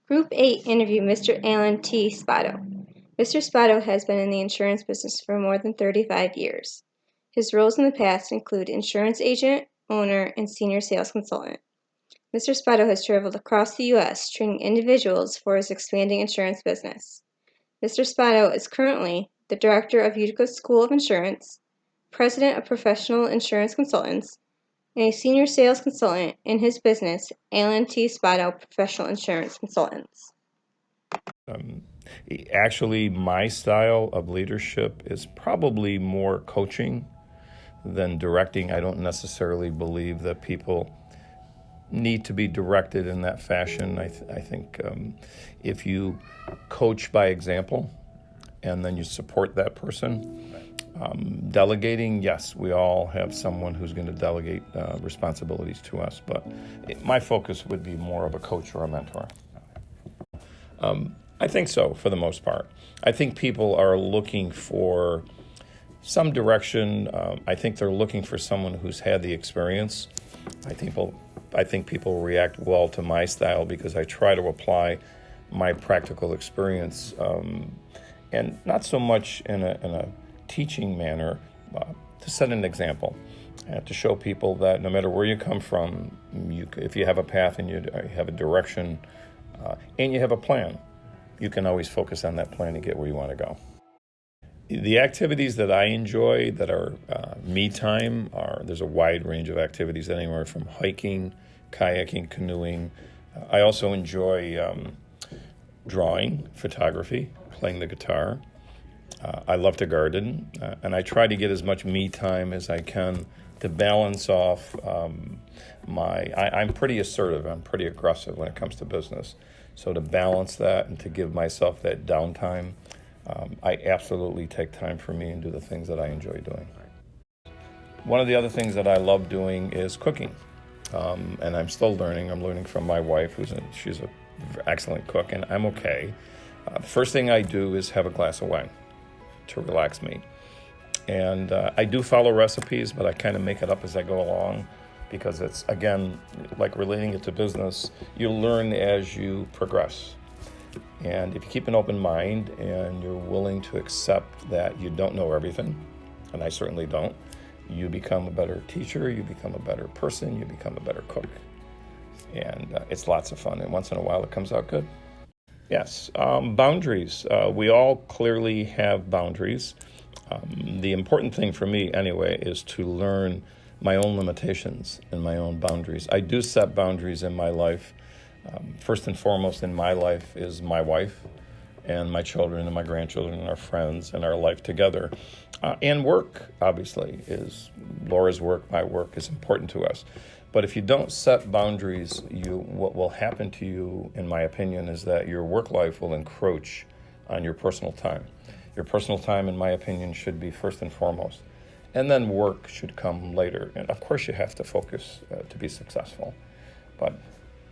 Group 8 interview Mr. Alan T. Spotto. Mr. Spotto has been in the insurance business for more than 35 years. His roles in the past include insurance agent, owner, and senior sales consultant. Mr. Spotto has traveled across the U.S. training individuals for his expanding insurance business. Mr. Spotto is currently the director of Utica School of Insurance, president of Professional Insurance Consultants, and a senior sales consultant in his business, Alan T. Spotto Professional Insurance Consultants. Actually, my style of leadership is probably more coaching than directing. I don't necessarily believe that people need to be directed in that fashion. I think if you coach by example and then you support that person, delegating, yes, we all have someone who's going to delegate responsibilities to us, but my focus would be more of a coach or a mentor. I think so, for the most part. I think people are looking for some direction. I think they're looking for someone who's had the experience. I think people react well to my style because I try to apply my practical experience, and not so much in a teaching manner, to set an example, and to show people that no matter where you come from, if you have a path and you have a direction, and you have a plan, you can always focus on that plan to get where you want to go. The activities that I enjoy that are me time there's a wide range of activities, anywhere from hiking, kayaking, canoeing. I also enjoy drawing, photography, playing the guitar. I love to garden, and I try to get as much me time as I can to balance off I'm pretty assertive, I'm pretty aggressive when it comes to business. So to balance that and to give myself that downtime, I absolutely take time for me and do the things that I enjoy doing. One of the other things that I love doing is cooking, and I'm still learning. I'm learning from my wife, she's an excellent cook, and I'm okay. The first thing I do is have a glass of wine to relax me. And I do follow recipes, but I kind of make it up as I go along, because it's, again, like relating it to business, you learn as you progress. And if you keep an open mind and you're willing to accept that you don't know everything, and I certainly don't, you become a better teacher, you become a better person, you become a better cook. And it's lots of fun, and once in a while it comes out good. Yes, boundaries. We all clearly have boundaries. The important thing for me, anyway, is to learn my own limitations and my own boundaries. I do set boundaries in my life. First and foremost in my life is my wife and my children and my grandchildren and our friends and our life together. And work, obviously, is Laura's work, my work is important to us. But if you don't set boundaries, what will happen to you, in my opinion, is that your work life will encroach on your personal time. Your personal time, in my opinion, should be first and foremost. And then work should come later. And of course you have to focus to be successful. But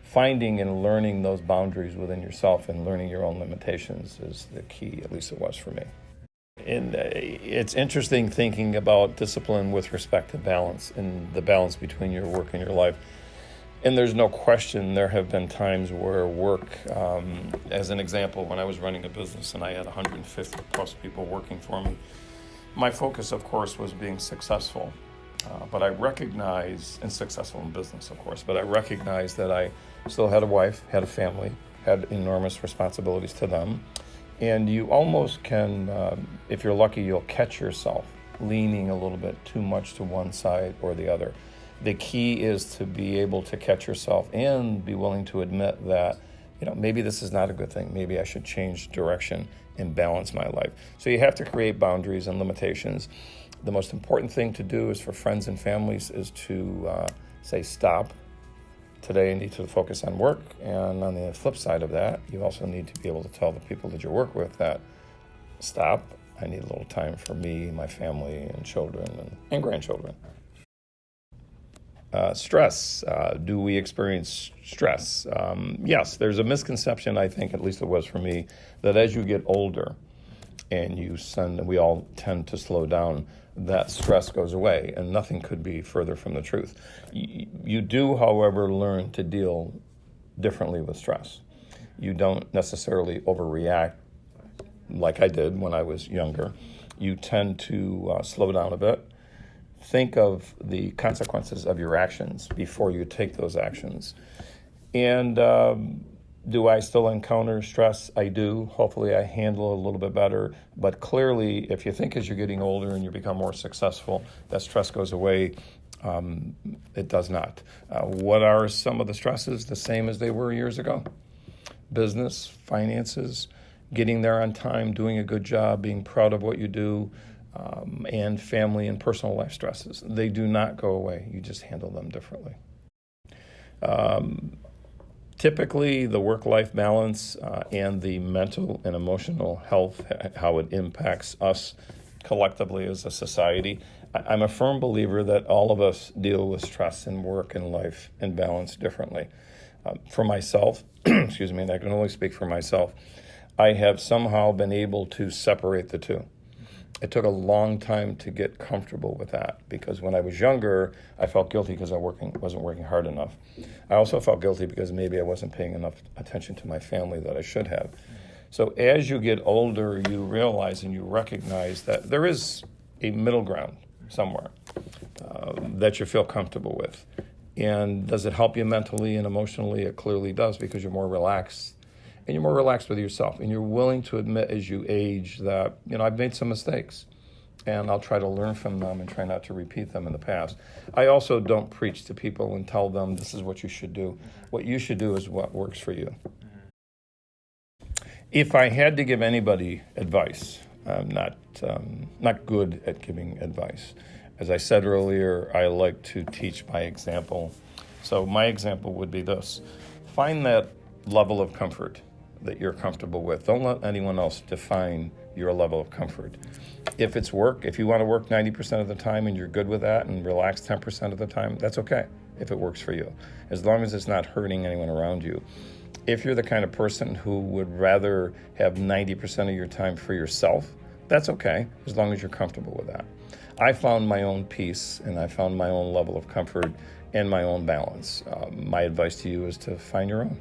finding and learning those boundaries within yourself and learning your own limitations is the key, at least it was for me. And it's interesting thinking about discipline with respect to balance and the balance between your work and your life. And there's no question there have been times where work, as an example, when I was running a business and I had 150 plus people working for me, my focus, of course, was being successful. But I recognize, and successful in business, of course, but I recognize that I still had a wife, had a family, had enormous responsibilities to them. And you almost can, if you're lucky, you'll catch yourself leaning a little bit too much to one side or the other. The key is to be able to catch yourself and be willing to admit that, maybe this is not a good thing. Maybe I should change direction and balance my life. So you have to create boundaries and limitations. The most important thing to do is for friends and families is to say stop. Today you need to focus on work, and on the flip side of that, you also need to be able to tell the people that you work with that stop, I need a little time for me, my family, and children and grandchildren. Stress. Do we experience stress? Yes, there's a misconception, I think, at least it was for me, that as you get older and we all tend to slow down, that stress goes away, and nothing could be further from the truth. You do, however, learn to deal differently with stress. You don't necessarily overreact like I did when I was younger. You tend to slow down a bit. Think of the consequences of your actions before you take those actions. And do I still encounter stress? I do. Hopefully I handle it a little bit better. But clearly, if you think as you're getting older and you become more successful, that stress goes away. It does not. What are some of the stresses? The same as they were years ago. Business, finances, getting there on time, doing a good job, being proud of what you do, and family and personal life stresses. They do not go away. You just handle them differently. Typically, the work-life balance and the mental and emotional health, how it impacts us collectively as a society. I'm a firm believer that all of us deal with stress in work and life and balance differently. For myself, excuse me, and I can only speak for myself, I have somehow been able to separate the two. It took a long time to get comfortable with that because when I was younger, I felt guilty because I wasn't working hard enough. I also felt guilty because maybe I wasn't paying enough attention to my family that I should have. So as you get older, you realize and you recognize that there is a middle ground somewhere that you feel comfortable with. And does it help you mentally and emotionally? It clearly does because you're more relaxed. And you're more relaxed with yourself, and you're willing to admit as you age that, I've made some mistakes, and I'll try to learn from them and try not to repeat them in the past. I also don't preach to people and tell them this is what you should do. What you should do is what works for you. If I had to give anybody advice, I'm not good at giving advice. As I said earlier, I like to teach by example. So my example would be this. Find that level of comfort that you're comfortable with. Don't let anyone else define your level of comfort. If it's work, if you want to work 90% of the time and you're good with that and relax 10% of the time, that's okay if it works for you, as long as it's not hurting anyone around you. If you're the kind of person who would rather have 90% of your time for yourself, that's okay, as long as you're comfortable with that. I found my own peace and I found my own level of comfort and my own balance. My advice to you is to find your own.